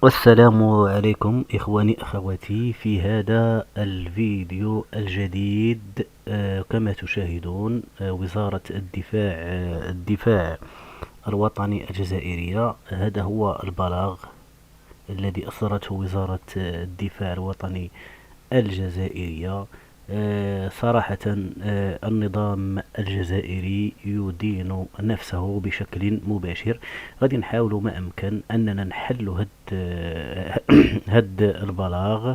والسلام عليكم إخواني أخواتي في هذا الفيديو الجديد. كما تشاهدون، وزارة الدفاع الوطني الجزائرية. هذا هو البلاغ الذي أصدرته وزارة الدفاع الوطني الجزائرية. صراحة، النظام الجزائري يدين نفسه بشكل مباشر. غادي نحاول ما أمكن أننا نحل هاد البلاغ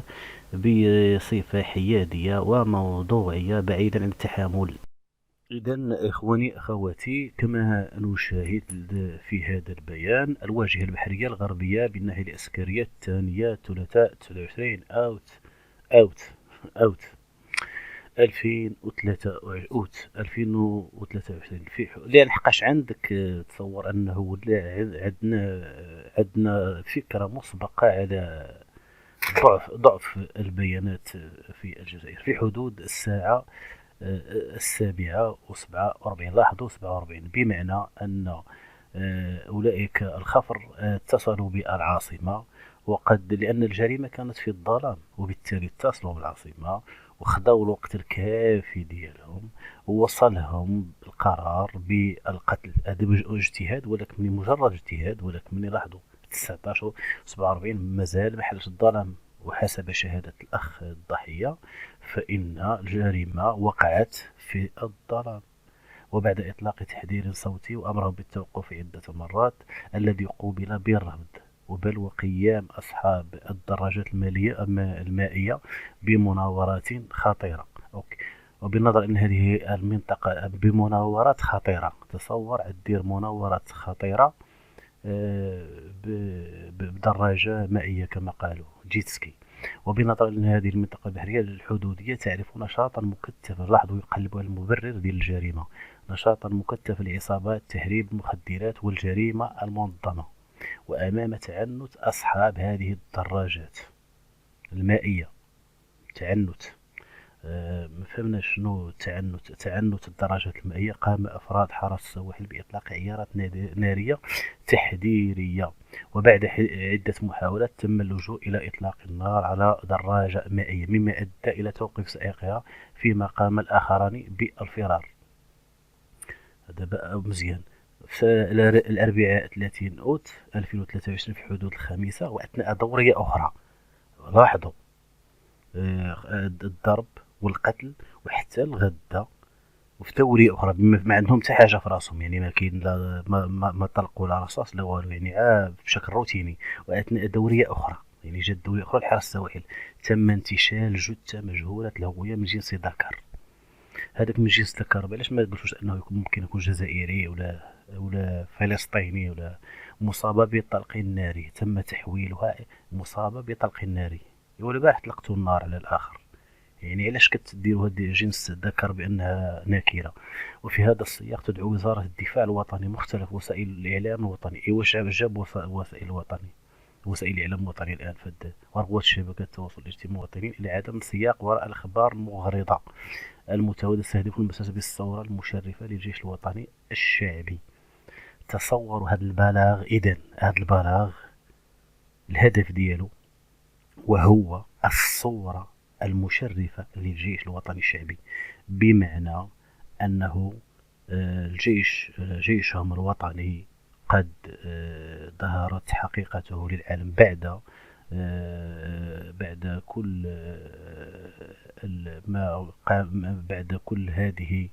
بصفة حيادية وموضوعية بعيدا عن التحامل. إذا إخواني أخواتي، كما نشاهد في هذا البيان، الواجهة البحرية الغربية بالناحية العسكرية الثانية ثلاثاء 23 أوت 2023 لحقاش عندك تصور أنه عندنا فكرة مسبقة على ضعف البيانات في الجزائر. في حدود الساعة 7:47، لاحظوا 47، بمعنى أن أولئك الخفر اتصلوا بالعاصمة، لأن الجريمة كانت في الظلام، وبالتالي اتصلوا بالعاصمة وخذوا الوقت الكافي ديالهم، ووصلهم القرار بالقتل. هذا اجتهاد، ولكن مجرد اجتهاد، ولكن من لاحظوا 19 47 مازال ما حلش الظلام. وحسب شهادة الأخ الضحية فإن الجريمة وقعت في الظلام. وبعد إطلاق تحذير صوتي وأمره بالتوقف عدة مرات، الذي قوبل بالرفض، بل وقيام أصحاب الدراجات المائية بمناورات خطيرة. أوكي. وبالنظر أن هذه المنطقة بمناورات خطيرة، تصور دير مناورات خطيرة بدراجة مائية كما قالوا جيتسكي. وبنظر أن هذه المنطقة البحرية الحدودية تعرف نشاطا مكثفا، لاحظوا يقلبوا على المبرر ديال الجريمة، نشاطا مكثفا لعصابات تهريب المخدرات والجريمة المنظمة. وأمام تعنت أصحاب هذه الدراجات المائية، تعنت، ما فهمنا شنو تعنت الدراجات المائية. قام أفراد حرس السواحل بإطلاق عيارات نارية تحذيرية، وبعد عدة محاولات تم اللجوء إلى إطلاق النار على دراجة مائية، مما أدى إلى توقيف سائقها، فيما قام الآخران بالفرار. هذا بقى مزيان. في الأربعاء 30 أوت 2023 في حدود الخامسة، وأثناء دورية أخرى، لاحظوا الضرب والقتل وحتى الغدة، وفي دورية أخرى ما عندهم حتى حاجة في راسهم، يعني ما كاين لا ما طلقوا لا رصاص لا والو، يعني بشكل روتيني. وأثناء دورية أخرى، يعني جات دورية أخرى لحرس السواحل، تم انتشال جثة مجهولة الهوية من جنس ذكر. هذاك من جنس ذكر، علاش ما قلتوش أنه ممكن يكون جزائري ولا فلسطيني ولا مصابة بالطلق الناري، تم تحويلها مصابة بالطلق الناري، ولا بارح طلقتوا النار على الآخر. يعني علاش كتديروا هاد جنس ذكر بأنها نكرة؟ وفي هذا السياق تدعو وزارة الدفاع الوطني مختلف وسائل الإعلام الوطني، واش جاب وسائل الوطني، وسائل الإعلام الوطني الآن فد ورواد شبكات التواصل الاجتماعي المواطنين إلى عدم السياق وراء الأخبار المغرضة المتواجدة تستهدف المساس بالثورة المشرفة للجيش الوطني الشعبي. تصوروا هذا البلاغ. إذن هذا البلاغ الهدف ديالو وهو الصورة المشرفة للجيش الوطني الشعبي، بمعنى أنه جيشهم الوطني قد ظهرت حقيقته للعالم بعد كل هذه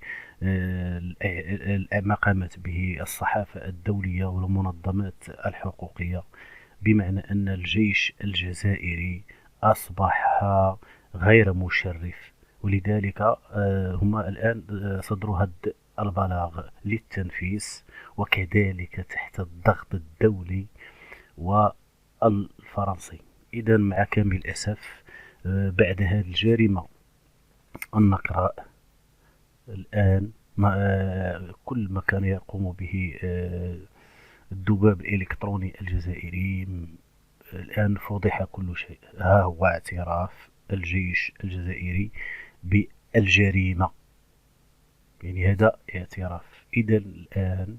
ما قامت به الصحافة الدولية والمنظمات الحقوقية، بمعنى أن الجيش الجزائري أصبح غير مشرف. ولذلك هم الآن صدروا هذا البلاغ للتنفيذ، وكذلك تحت الضغط الدولي والفرنسي. إذا مع كامل الأسف، بعد هذه الجريمة النقراء الآن كل ما كان يقوم به الذباب الإلكتروني الجزائري، الآن فضح كل شيء. ها هو اعتراف الجيش الجزائري بالجريمة، يعني هذا اعتراف. إذا الآن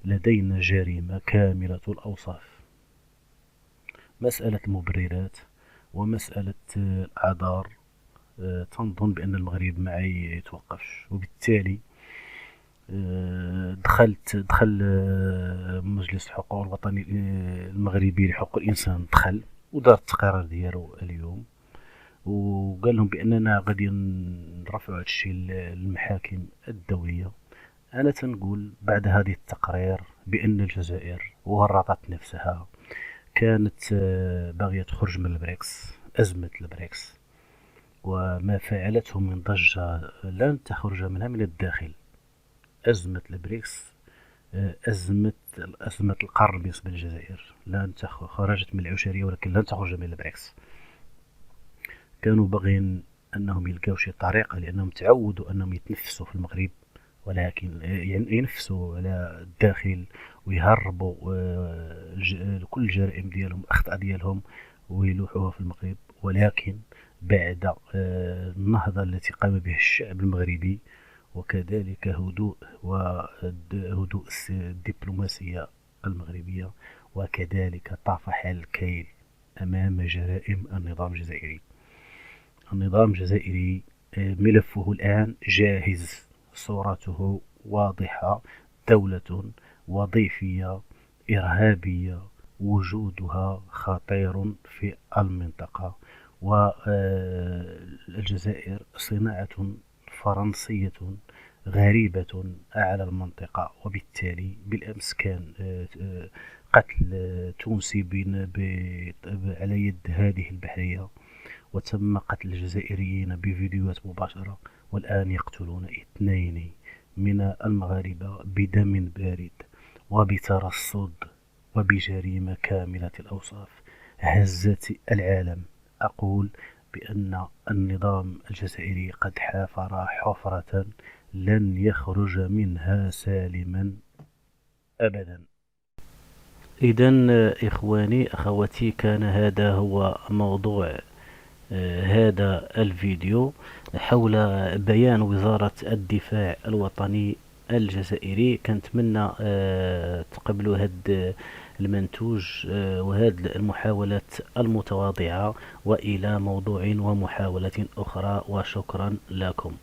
لدينا جريمة كاملة الأوصاف، مسألة المبررات ومسألة الأعذار تنظن بأن المغرب ما يتوقفش، وبالتالي دخل مجلس الحقوق الوطني المغربي لحقوق الإنسان، دخل ودار التقرير ديالو اليوم، وقال لهم بأننا غادي نرفعوا هذا الشيء للمحاكم الدولية. أنا تنقول بعد هذه التقرير بأن الجزائر ورطت نفسها، كانت باغية تخرج من البريكس، أزمة البريكس وما فعلته من ضجة لن تخرج منها من الداخل. أزمة البريكس أزمة القرن بالنسبة للجزائر، لن خرجت من العشرية ولكن لن تخرج من البريكس. كانوا باغين أنهم يلقاو شي طريقة، لأنهم تعودوا أنهم يتنفسوا في المغرب، ولكن يعني ينفسوا على الداخل ويهربوا كل الجرائم ديالهم، الأخطاء ديالهم، ويلوحوها في المغرب. ولكن بعد النهضة التي قام بها الشعب المغربي، وكذلك هدوء الدبلوماسية المغربية، وكذلك طفح الكيل أمام جرائم النظام الجزائري. النظام الجزائري ملفه الآن جاهز، صورته واضحة، دولة وظيفية إرهابية وجودها خطير في المنطقة، والجزائر صناعة فرنسية غريبة على المنطقة. وبالتالي بالأمس كان قتل تونسي على يد هذه البحرية، وتم قتل الجزائريين بفيديوهات مباشرة، والآن يقتلون 2 من المغاربة بدم بارد وبترصد وبجريمة كاملة الأوصاف هزت العالم. أقول بأن النظام الجزائري قد حفر حفرة لن يخرج منها سالما أبدا. إذن إخواني أخواتي، كان هذا هو موضوع هذا الفيديو حول بيان وزارة الدفاع الوطني الجزائري. كنتمنى تقبلوا هذا المنتوج وهذه المحاولات المتواضعة، وإلى موضوع ومحاولة أخرى، وشكرا لكم.